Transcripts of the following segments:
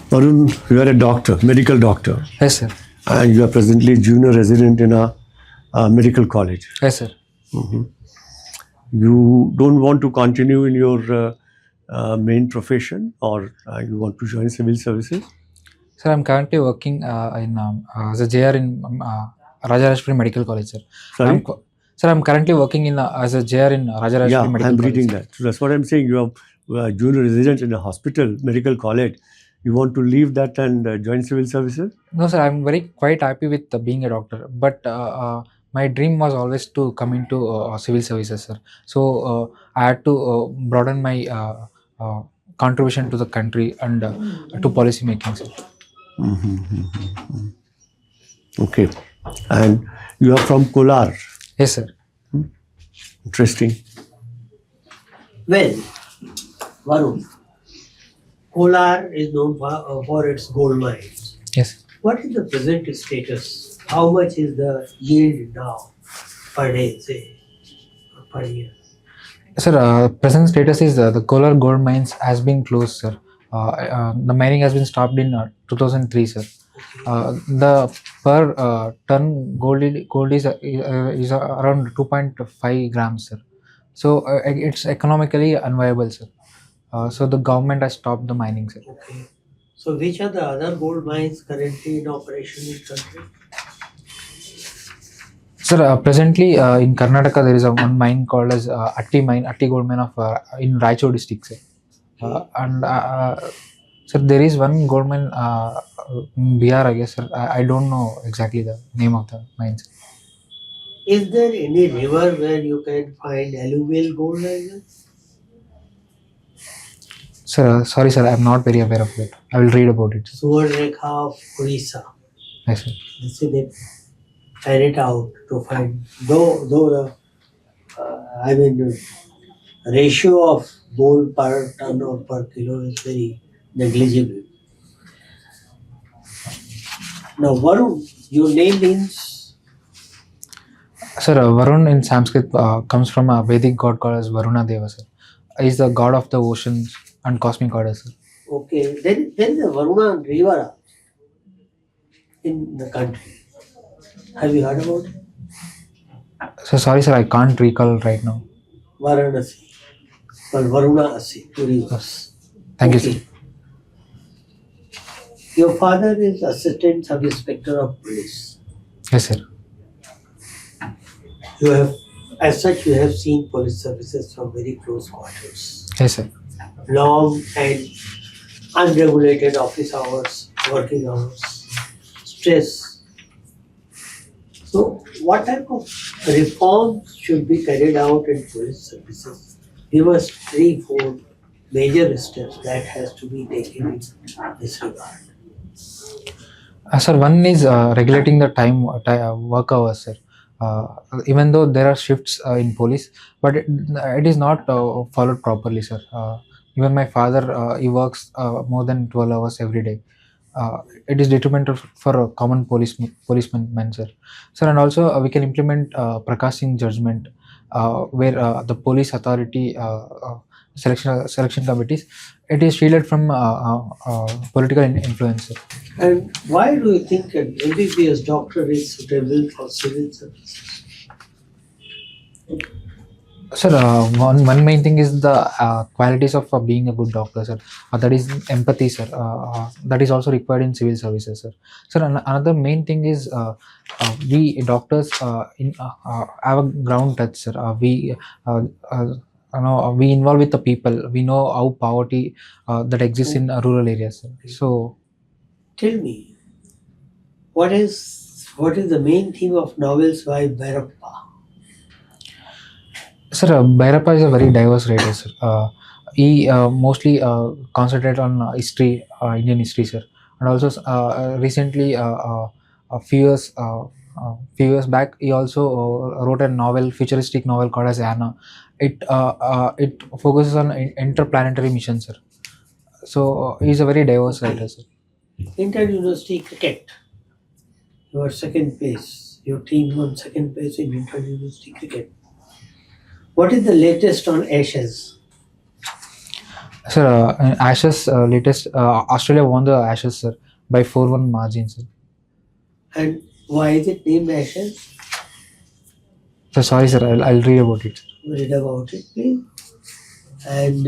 Varun, you are a doctor, medical doctor, Yes, sir. and you are presently junior resident in a medical college. Yes, sir. You don't want to continue in your main profession, or you want to join civil services? Sir, I'm currently working as a JR in Rajarashpuri Medical College, sir. Sorry? Sir, I'm currently working as a JR in Rajarashpuri Yeah, Medical I'm College. reading that. So that's what I'm saying. You are junior resident in a hospital, medical college. You want to leave that and join civil services? No, sir, I'm quite happy with being a doctor, but my dream was always to come into civil services, sir. So I had to broaden my contribution to the country and to policy making, sir. Okay. And you are from Kolar. Yes, sir. Interesting. Well, Varun, Kolar is known for its gold mines. Yes. What is the present status? How much is the yield now per day, say, or per year? Sir, present status is the Kolar gold mines has been closed, sir. The mining has been stopped in 2003, sir. The per ton gold is around 2.5 grams, sir. So it's economically unviable, sir. So the government has stopped the mining, sir. Okay. So which are the other gold mines currently in operation in country? Sir, presently in Karnataka there is one mine called as Atti gold mine of in Raichur district, sir. And sir, there is one gold mine in Bihar, I guess, sir. I don't know exactly the name of the mines. Is there any river where you can find alluvial gold mines? Sir, sorry, sir, I'm not very aware of it. I will read about it. Suvarnrekha of Orissa. Yes, sir. They say they pan it out to find, though the ratio of gold per ton or per kilo is very negligible. Now, Varun, your name means? Sir, Varun in Sanskrit comes from a Vedic god called as Varuna Deva, sir. He is the god of the oceans and cosmic orders, sir. Okay, there is a Varuna river in the country. Have you heard about it? So sorry, sir, I can't recall right now. Varanasi. Well, Varuna Asi, two rivers. Thank you, Okay. sir. Your father is Assistant Sub Inspector of Police. Yes, sir. You have, as such, you have seen police services from very close quarters. Yes, sir. Long and unregulated office hours, working hours, stress. So, what type of reforms should be carried out in police services? Give us 3-4 major steps that has to be taken in this regard. Sir, one is regulating the work hours, sir. Even though there are shifts in police, but it is not followed properly, sir. Even my father, he works more than 12 hours every day. It is detrimental for a common policeman, sir. Sir, and also we can implement Prakash Singh judgment, where the police authority selection committees, it is shielded from political influence, sir. And why do you think an MBBS doctor is suitable for civil services? Sir, one main thing is the qualities of being a good doctor, sir. That is empathy, sir. That is also required in civil services, sir. Sir, another main thing is we doctors have a ground touch, sir. We involve with the people. We know how poverty that exists in rural areas, sir. So, Tell me, what is the main theme of novels by Bhairappa? sir, Bhairappa is a very diverse writer, sir. He mostly concentrate on history, Indian history, sir, and also recently, few years back, he also wrote a futuristic novel called as Anna. It focuses on interplanetary missions, sir. So he's a very diverse writer, sir. Inter-university cricket. You are second place. Your team won second place in inter-university cricket. What is the latest on Ashes? Sir, in Ashes latest Australia won the Ashes, sir, by 4-1 margin, sir. And why is it named Ashes? So sorry, sir. I'll read about it. Read about it, please. And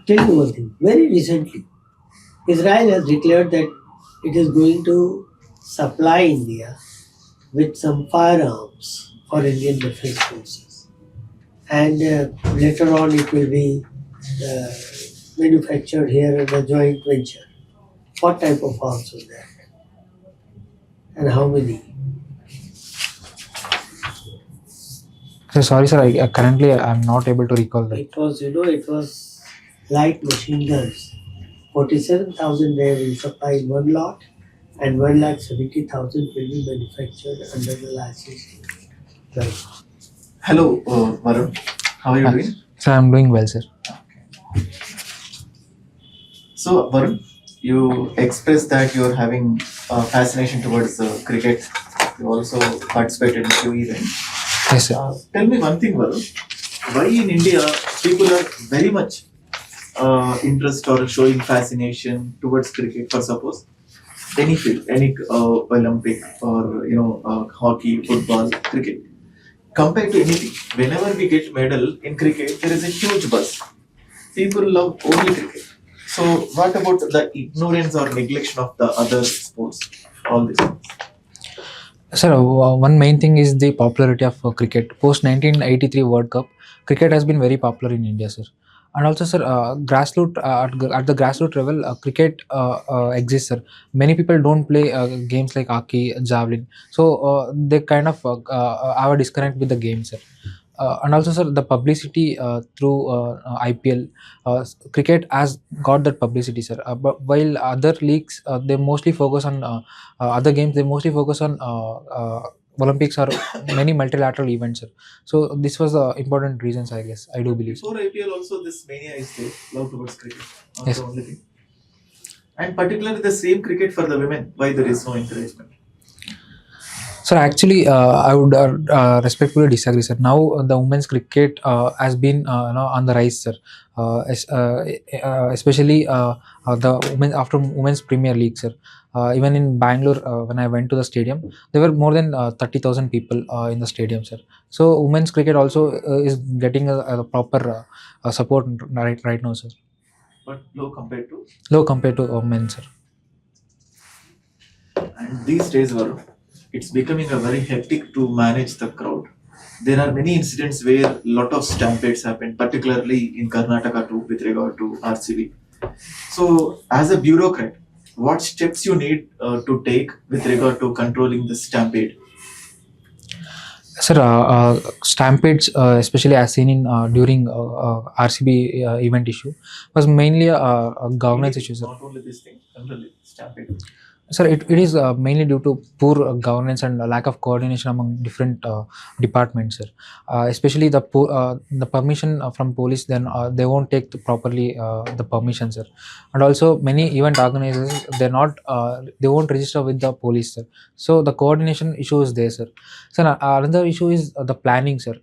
tell me one thing. Very recently, Israel has declared that it is going to supply India with some firearms for Indian defense forces. And later on, it will be uh, manufactured here in a joint venture. What type of arms was that? And how many? So sorry, sir. Currently I'm not able to recall that. It was, it was light machine guns. 47,000 they will supply in one lot, and 1,70,000 will be manufactured under the license. Right. Hello, Varun. How are you doing? Sir, I'm doing well, sir. So, Varun, you expressed that you're having fascination towards cricket. You also participated in few events. Yes, sir. Tell me one thing, Varun. Why in India people are very much interest or showing fascination towards cricket? For suppose any field, any Olympic or hockey, football, cricket. Compared to anything, whenever we get medal in cricket, there is a huge buzz. People love only cricket. So, what about the ignorance or neglection of the other sports? All this. Sir, one main thing is the popularity of cricket. Post 1983 World Cup, cricket has been very popular in India, sir. And also, sir, at the grassroots level, cricket exists, sir. Many people don't play games like hockey, javelin, so they kind of have a disconnect with the game, sir. And also, sir, the publicity through IPL, cricket has got that publicity, sir. But while other leagues, they mostly focus on other games. They mostly focus on Olympics or many multilateral events, sir. So this was the important reasons, I guess. I do believe. So. Before IPL, also this mania is there, love towards cricket. Not Yes. the only thing. And particularly the same cricket for the women. Why there is no encouragement? Sir, actually, I would respectfully disagree, sir. Now the women's cricket has been on the rise, sir. Especially the women after women's Premier League, sir. Even in Bangalore, when I went to the stadium, there were more than 30,000 people in the stadium, sir. So women's cricket also is getting a proper support right now, sir. But low compared to. Low compared to men, sir. And these days, Varun, it's becoming a very hectic to manage the crowd. There are many incidents where lot of stampedes happen, particularly in Karnataka too, with regard to RCB. So, as a bureaucrat, what steps you need to take with regard to controlling the stampede? Sir, stampedes, especially as seen in during RCB event issue, was mainly a governance issue, sir. Not only this thing, generally stampede. Sir, it is mainly due to poor governance and lack of coordination among different departments, sir. Especially the permission from police, then they won't take properly the permission, sir. And also many event organizers, they won't register with the police, sir. So the coordination issue is there, sir. Sir, another issue is the planning, sir.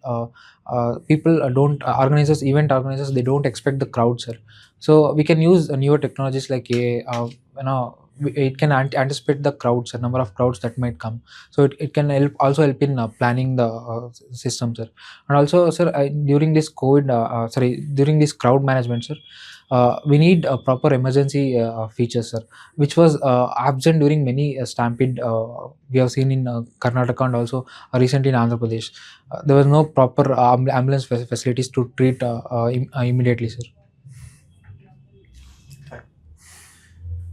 People don't event organizers, they don't expect the crowd, sir. So we can use newer technologies like it can anticipate the crowds, the number of crowds that might come. So it can also help in planning the system, sir. And also, sir, during this crowd management, sir, we need a proper emergency features, sir, which was absent during many stampede we have seen in Karnataka and also recently in Andhra Pradesh. There was no proper ambulance facilities to treat immediately, sir.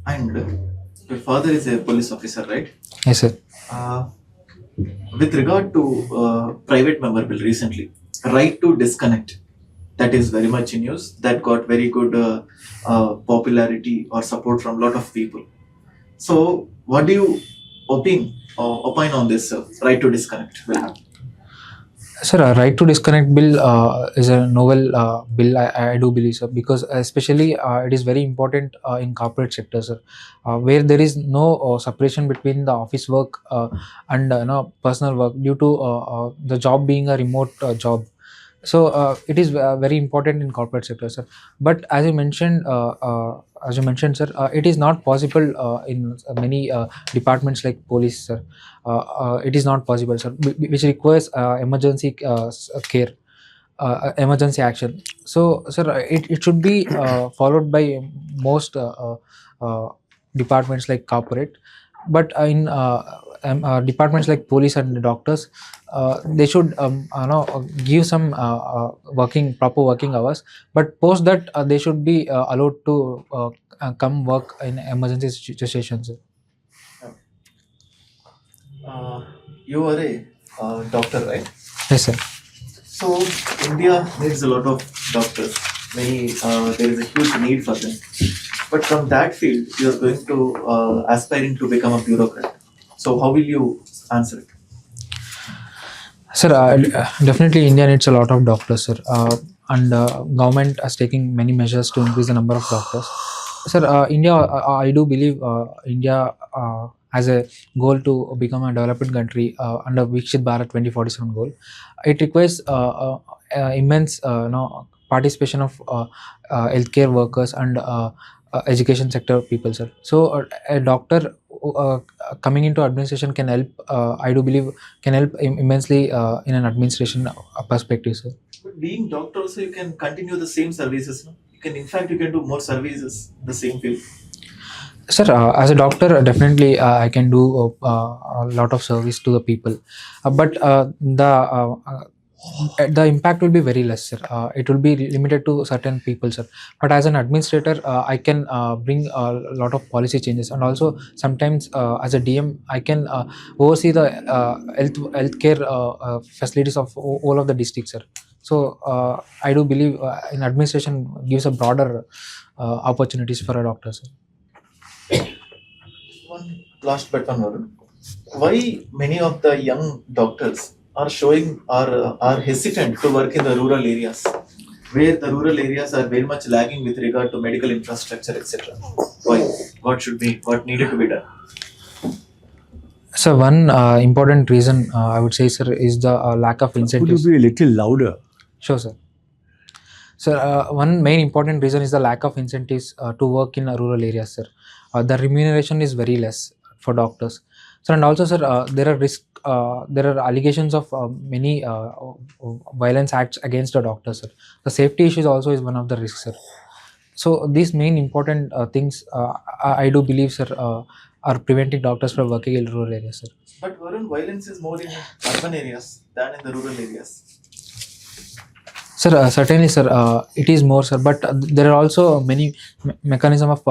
And your father is a police officer, right? Yes, sir. Uh, with regard to private member bill recently, right to disconnect, that is very much in use. That got very good popularity or support from a lot of people. So, what do you opine on this right to disconnect will happen? Sir, right to disconnect bill is a novel bill. I do believe, sir, because especially it is very important in corporate sector, sir, where there is no separation between the office work and personal work due to the job being a remote job. So it is very important in corporate sector, sir. But as you mentioned, sir, it is not possible in many departments like police, sir. It is not possible, sir, which requires emergency care, emergency action. So, sir, it should be followed by most departments like corporate, but in departments like police and doctors, they should give some proper working hours, but post that they should be allowed to come work in emergency situations. Uh, you are a doctor, right? Yes, sir. So India needs a lot of doctors. There is a huge need for them. But from that field, you are going to aspiring to become a bureaucrat. So how will you answer it? Sir, definitely India needs a lot of doctors, sir. And government is taking many measures to increase the number of doctors. Sir, India, I do believe India has a goal to become a developing country under Vikshit Bharat 2047 goal. It requires immense participation of healthcare workers and education sector people, sir. So a doctor uh, coming into administration can help. I do believe can help immensely in an administration perspective, sir. But being doctor also, you can continue the same services. No? You can, in fact, you can do more services in the same field. Sir, as a doctor, definitely I can do a lot of service to the people, but the impact will be very less, sir. It will be limited to certain people, sir. But as an administrator, I can bring a lot of policy changes, and also sometimes as a DM, I can oversee the healthcare facilities of all of the districts, sir. So I do believe in administration gives a broader opportunities for a doctor, sir. One last but one more. Why many of the young doctors are are hesitant to work in the rural areas, where the rural areas are very much lagging with regard to medical infrastructure, etc. Why? What needed to be done? So one important reason I would say, sir, is the lack of Could you incentives. be a little louder? Sure, sir. So one main important reason is the lack of incentives to work in rural areas, sir. The remuneration is very less for doctors. So and also, sir, there are allegations of many violence acts against the doctors, sir. The safety issues also is one of the risks, sir. So these main important things, I do believe, sir, are preventing doctors from working in rural areas, sir. But Varun, violence is more in urban areas than in the rural areas. Sir, certainly, sir, it is more, sir, but there are also many mechanism of,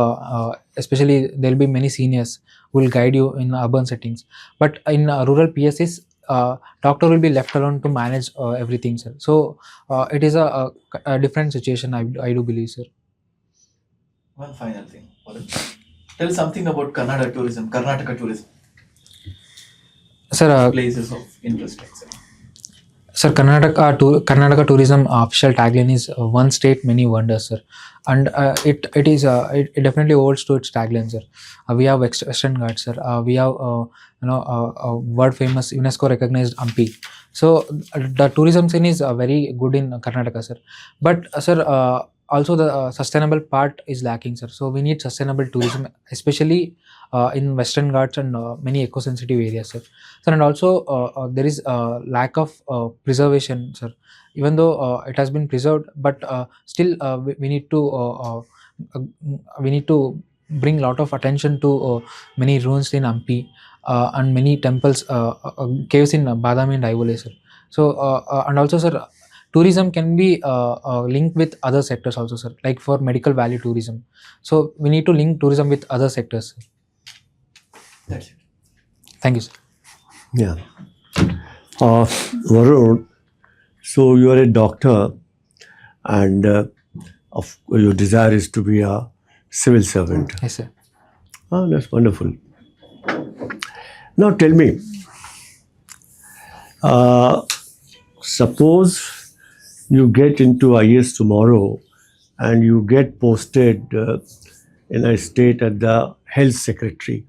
especially there will be many seniors who will guide you in urban settings. But in rural PSCs, doctor will be left alone to manage everything, sir. So it is a different situation, I do believe, sir. One final thing, Varun. Tell something about Karnataka tourism, Sir, places of interest, etc. Sir, Karnataka tourism official tagline is one state, many wonders, sir, and it definitely holds to its tagline, sir. We have Western Ghats, sir. We have world famous UNESCO recognized Ampi. So the tourism scene is very good in Karnataka, sir. But sir, also the sustainable part is lacking, sir. So we need sustainable tourism, especially in Western Ghats and many eco-sensitive areas, sir. Sir, and also there is lack of preservation, sir. Even though it has been preserved, but still uh, we need to bring lot of attention to many ruins in Ampi and many temples, caves in Badami and Aivole, sir. So and also, sir, tourism can be linked with other sectors also, sir, like for medical value tourism. So we need to link tourism with other sectors, sir. That's it. Thank you, sir. Yeah. Varun, so you are a doctor and your desire is to be a civil servant. Yes, sir. Oh, that's wonderful. Now tell me, suppose you get into IAS tomorrow and you get posted in a state at the health secretary.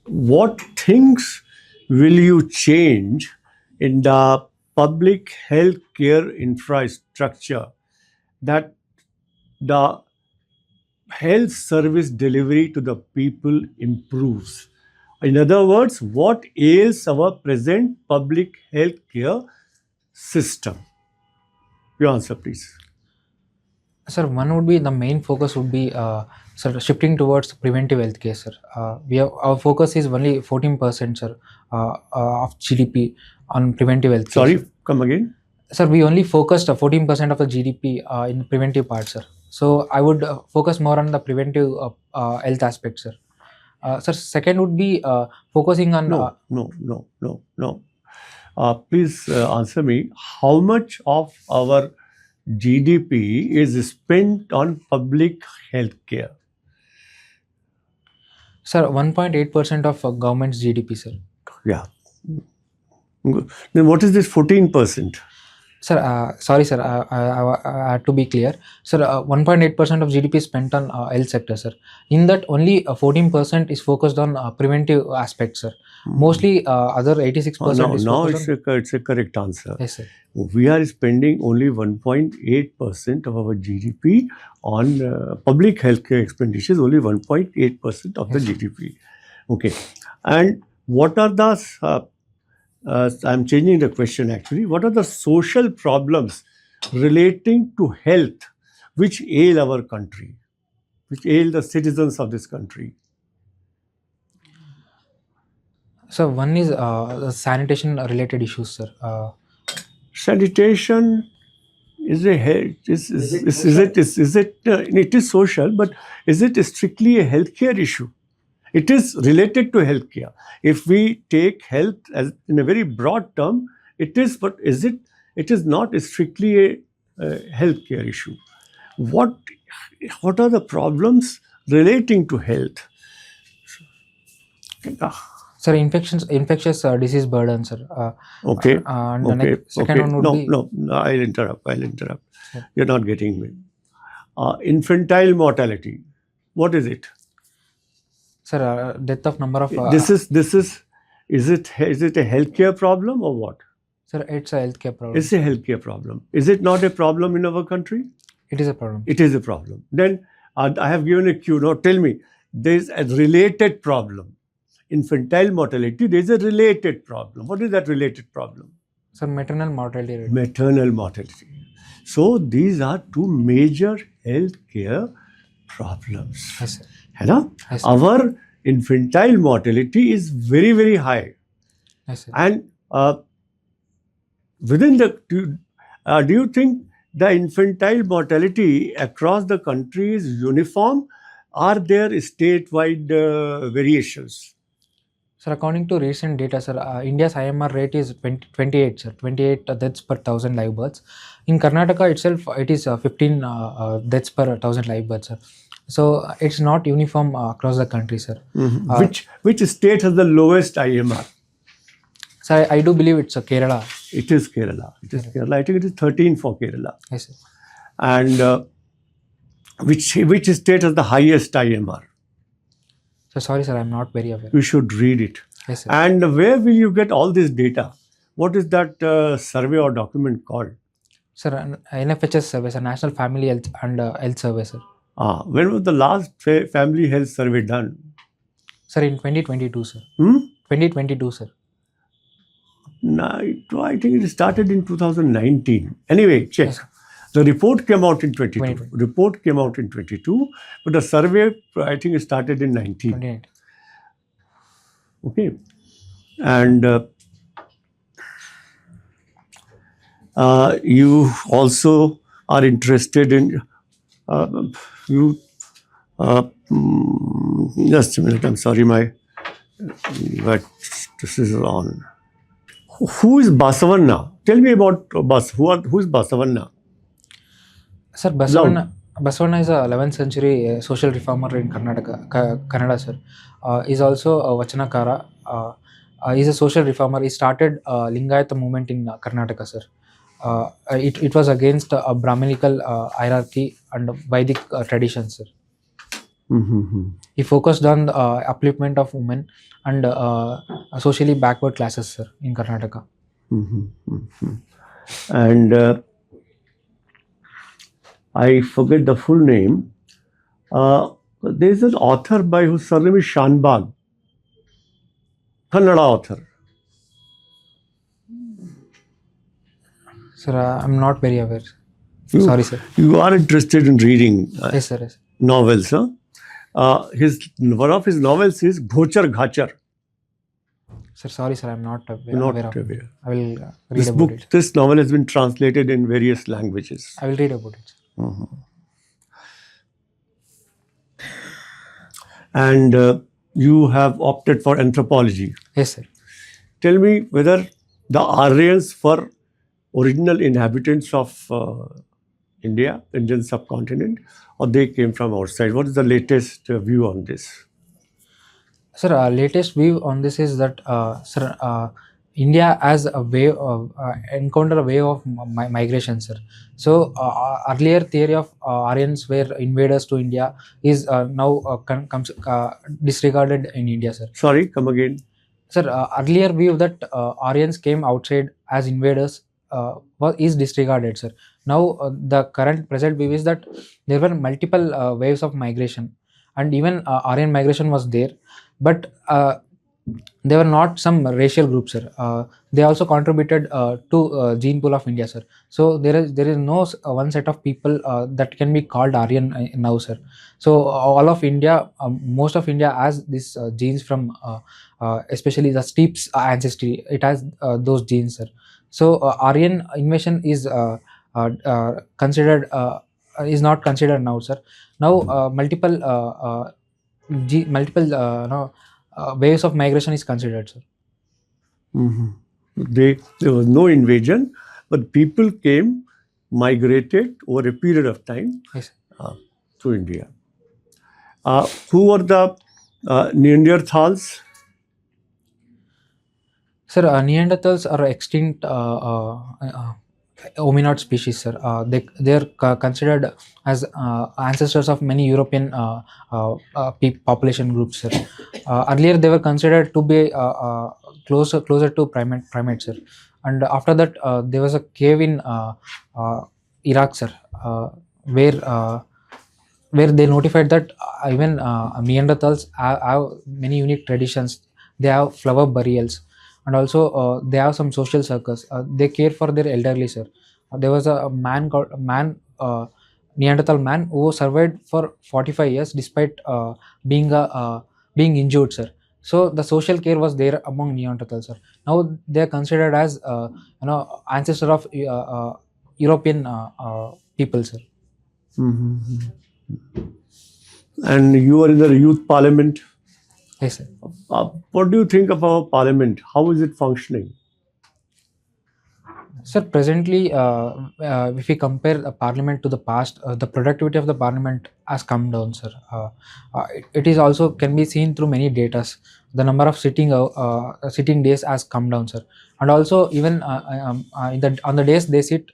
What things will you change in the public health care infrastructure, that the health service delivery to the people improves. In other words, what ails our present public health care system? Your answer, please. Sir, one would be the main focus would be sir, shifting towards preventive healthcare, sir. We have our focus is only 14%, sir, of GDP on preventive healthcare. Sorry, Sir. come again. Sir, we only focused 14% of the GDP in preventive part, sir. So I would focus more on the preventive health aspect, sir. Sir, second would be focusing on No. Please answer me. How much of our GDP is spent on public health care? sir 1.8% of government's GDP, sir. Yeah. Then what is this 14%? Sir, sorry, sir. I had to be clear, sir. 1.8% of GDP is spent on health sector, sir. In that, only 14% is focused on preventive aspects, sir. Mostly, other 86% is Now focused it's a correct answer. Yes, sir. We are spending only 1.8% of our GDP on public healthcare expenditures, only 1.8% of the GDP. Okay. And what are the, I'm changing the question actually, what are the social problems relating to health which ail our country, which ail the citizens of this country? So one is the sanitation related issues, sir. Sanitation is a it is social, but is it strictly a healthcare issue? It is related to healthcare. If we take health as in a very broad term, it is, but is it? It is not strictly a healthcare issue. What are the problems relating to health? Sir, infectious disease burden, sir. Okay. And the second one would be No. I'll interrupt. Sure. You're not getting me. Infantile mortality. What is it? Sir, death of number of. This is. Is it a healthcare problem or what? Sir, it's a healthcare problem. It's a healthcare problem. Is it not a problem in our country? It is a problem. It is a problem. Then I have given a cue. Now tell me, there is a related problem. Infantile mortality, there is a related problem. What is that related problem? Sir, maternal mortality rate. Maternal mortality. So these are two major healthcare problems. Yes, sir. है ना? Yes, sir. Our infantile mortality is very, very high. Yes, sir. And within the, do you think the infantile mortality across the country is uniform? Are there statewide variations? Sir, according to recent data, sir, India's IMR rate is 28, sir. 28 deaths per 1,000 live births. In Karnataka itself, it is 15 deaths per 1,000 live births, sir. So it's not uniform across the country, sir. Which state has the lowest IMR? Sir, I do believe it's Kerala. It is Kerala. Kerala. I think it is 13 for Kerala. Yes, sir. And which state has the highest IMR? So sorry, sir, I'm not very aware. You should read it. Yes, sir. And where will you get all this data? What is that survey or document called? Sir, NFHS survey, sir, National Family Health and Health Survey, sir. When was the last family health survey done? Sir, in 2022, sir. 2022, sir. No, I think it started in 2019. Anyway, check. Yes, sir. The report came out in 22. 2020. Report came out in 22, but the survey, I think, it started in 19. 28. Okay. And you also are interested in, just a minute, I'm sorry, but this is on. Who is Basavanna? Tell me about who is Basavanna? Sir, Basavanna is a 11th century social reformer in Kannada, sir. Is also a Vachanakara. Is a social reformer. He started Lingayata movement in Karnataka, sir. It was against a Brahminical hierarchy and Vedic traditions, sir. He focused on the upliftment of women and socially backward classes, sir, in Karnataka. Mhm, mhm. And I forget the full name. There is an author by whose surname is Shanbag, Kannada author. Sir, I'm not very aware. You, Sorry, sir. You are interested in reading Yes, sir. Yes. novels, huh? One of his novels is Ghochar Ghachar. Sir, sorry, sir. I'm not aware, Not aware of it. aware. I will read This about book, it. this novel has been translated in various languages. I will read about it. Mhm. And you have opted for anthropology. Yes, sir. Tell me whether the Aryans were original inhabitants of India, Indian subcontinent, or they came from outside. What is the latest view on this? Sir, latest view on this is that, sir, India as a wave of encounter a wave of migration, sir. So earlier theory of Aryans were invaders to India is now comes disregarded in India, sir. Sorry, come again. Sir, earlier view that Aryans came outside as invaders is disregarded, sir. Now the present view is that there were multiple waves of migration, and even Aryan migration was there, but they were not some racial groups, sir. They also contributed to gene pool of India, sir. So there is no one set of people that can be called Aryan now, sir. So all of India, most of India has these genes from, especially the steep ancestry. It has those genes, sir. So Aryan invasion is considered is not considered now, sir. Now multiple no, waves of migration is considered, sir. Mhm. There was no invasion, but people came, migrated over a period of time Yes. to India. Who were the Neanderthals? Sir, Neanderthals are extinct hominid species, sir. They are considered as ancestors of many European population groups, sir. Earlier, they were considered to be closer to primates, sir. And after that, there was a cave in Iraq, sir, where they notified that even Neanderthals have many unique traditions. They have flower burials, and also they have some social circles. They care for their elderly, sir. There was a man called Neanderthal man who survived for 45 years despite being injured, sir. So the social care was there among Neanderthals, sir. Now they are considered as ancestor of European people, sir. Mhm. And you are in the youth parliament. Yes, sir. What do you think of our parliament? How is it functioning? Sir, presently, if we compare the parliament to the past, the productivity of the parliament has come down, sir. It is also can be seen through many data. The number of sitting days has come down, sir, and also even on the days they sit,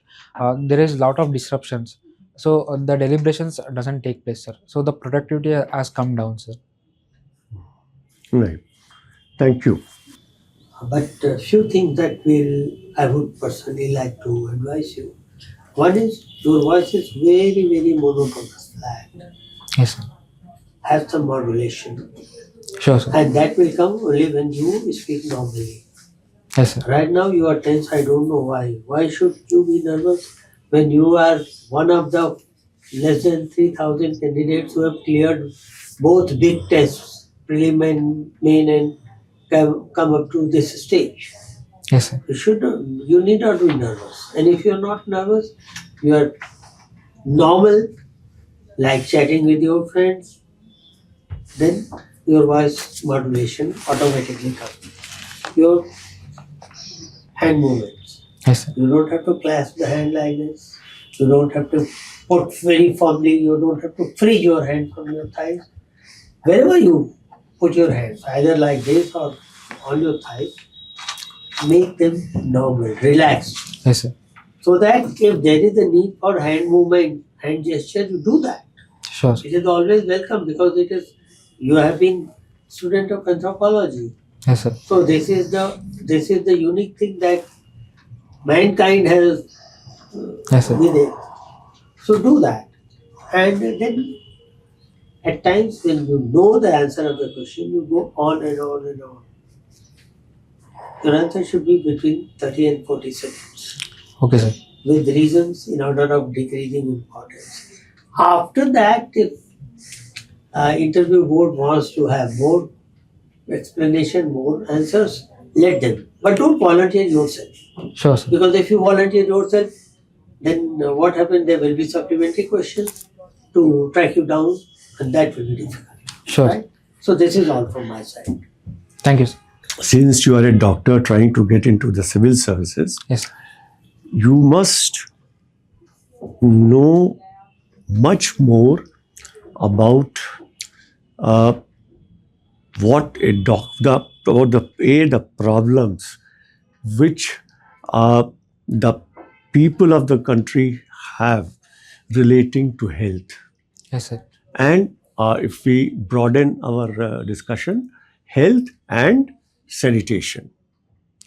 there is a lot of disruptions. So the deliberations doesn't take place, sir. So the productivity has come down, sir. Right. Thank you. But a few things that I would personally like to advise you. One is your voice is very, very monotonous, flat. Yes, sir. Have some modulation. Sure, sir. And that will come only when you speak normally. Yes, sir. Right now you are tense, I don't know why. Why should you be nervous when you are one of the less than 3,000 candidates who have cleared both big tests, prelim and main, and come up to this stage? Yes, sir. You need not be nervous. And if you're not nervous, you are normal, like chatting with your friends, then your voice modulation automatically comes. Your hand movements. Yes, sir. You don't have to clasp the hand like this. You don't have to put very firmly. You don't have to free your hand from your thighs. Wherever you put your hands, either like this or on your thighs, make them normal, relaxed. Yes, sir. So that if there is a need for hand movement, hand gesture, you do that. Sure, sir. It is always welcome because you have been student of anthropology. Yes, sir. So this is the unique thing that mankind has Yes, sir. with it. So do that. And then at times when you know the answer of the question, you go on and on and on. Your answer should be between 30 and 40 seconds Okay, sir. with reasons in order of decreasing importance. After that, if interview board wants to have more explanation, more answers, let them. But don't volunteer yourself. Sure, sir. Because if you volunteer yourself, then what happens? There will be supplementary questions to track you down, and that will be difficult. Sure. Right? So this is all from my side. Thank you, sir. Since you are a doctor trying to get into the civil services, Yes, sir. you must know much more about what a doctor, about the problems which the people of the country have relating to health. Yes, sir. And if we broaden our discussion, health and sanitation.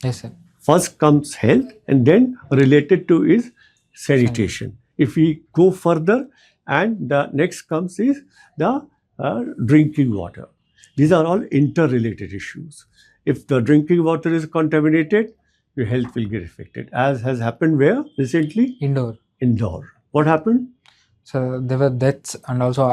Yes, sir. First comes health and then related to is sanitation. If we go further, and the next comes is the drinking water. These are all interrelated issues. If the drinking water is contaminated, your health will get affected, as has happened where recently? Indoor. Indore. What happened? So there were deaths and also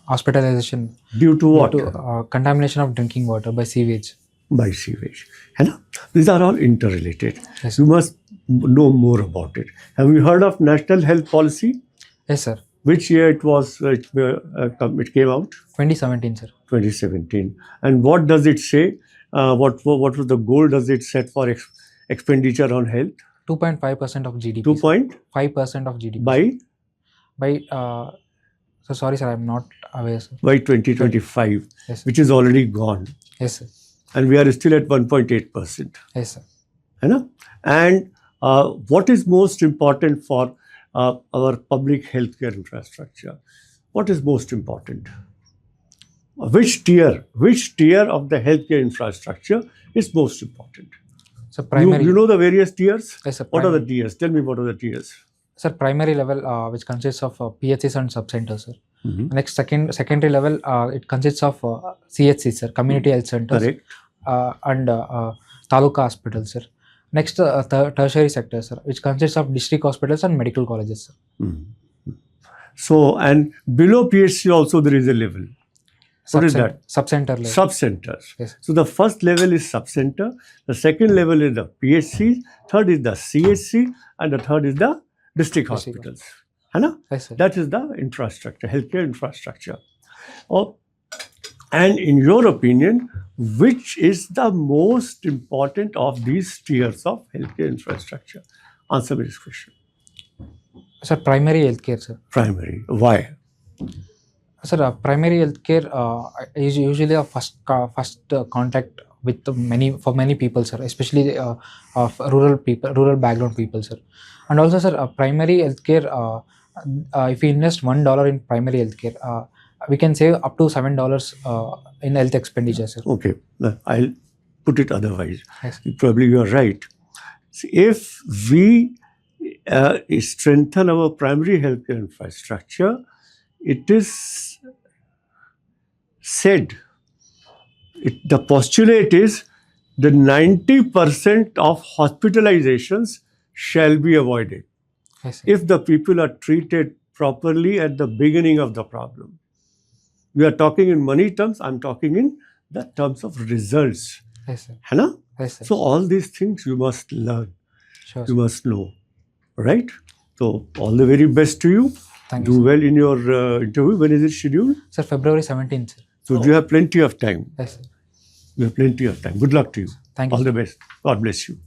hospitalization Due to what? due to contamination of drinking water by sewage. By sewage. है ना? These are all interrelated. Yes. You must know more about it. Have you heard of National Health Policy? Yes, sir. Which year it was? It came out? 2017, sir. 2017. And what does it say? What was the goal does it set for expenditure on health? 2.5% of GDP. 2.5% of GDP. by So sorry, sir. I'm not aware, sir. by 2025, Yes, sir. which is already gone, Yes, sir. and we are still at 1.8%. Yes, sir. है ना? And what is most important for our public healthcare infrastructure? What is most important? Which tier of the healthcare infrastructure is most important? So primary. You know the various tiers? Yes, sir. What are the tiers? Tell me what are the tiers? Sir, primary level, which consists of PHCs and subcenters, sir. Mhm. Next, secondary level, it consists of CHCs, sir, community health centers, Correct. and taluka hospitals, sir. Next, tertiary sector, sir, which consists of district hospitals and medical colleges, sir. Mhm. So, and below PHC also there is a level. What is that? Subcenter level. Sub-centers. Yes. So the first level is sub-center, the second level is the PHC, third is the CHC, and the third is the district hospitals. है ना? Yes, sir. That is the infrastructure, healthcare infrastructure. Oh, and in your opinion, which is the most important of these tiers of healthcare infrastructure? Answer me this question. Sir, primary healthcare, sir. Primary. Why? Sir, primary healthcare is usually a first contact with many people, sir, especially of rural background people, sir. And also, sir, primary healthcare. If we invest $1 in primary healthcare, we can save up to $7 in health expenditure, sir. Okay, I'll put it otherwise. Yes. Probably you are right. See, if we strengthen our primary healthcare infrastructure, it is said, the postulate is that 90% of hospitalizations shall be avoided Yes, sir. if the people are treated properly at the beginning of the problem. We are talking in money terms, I'm talking in the terms of results. Yes, sir. है ना? Yes, sir. So all these things you must learn, Sure, you sir. must know, right? So all the very best to you. Thank you, Do sir. well in your interview. When is it scheduled? Sir, February 17th, sir. So you have plenty of time. Yes, sir. You have plenty of time. Good luck to you. Thank you, All sir. the best. God bless you.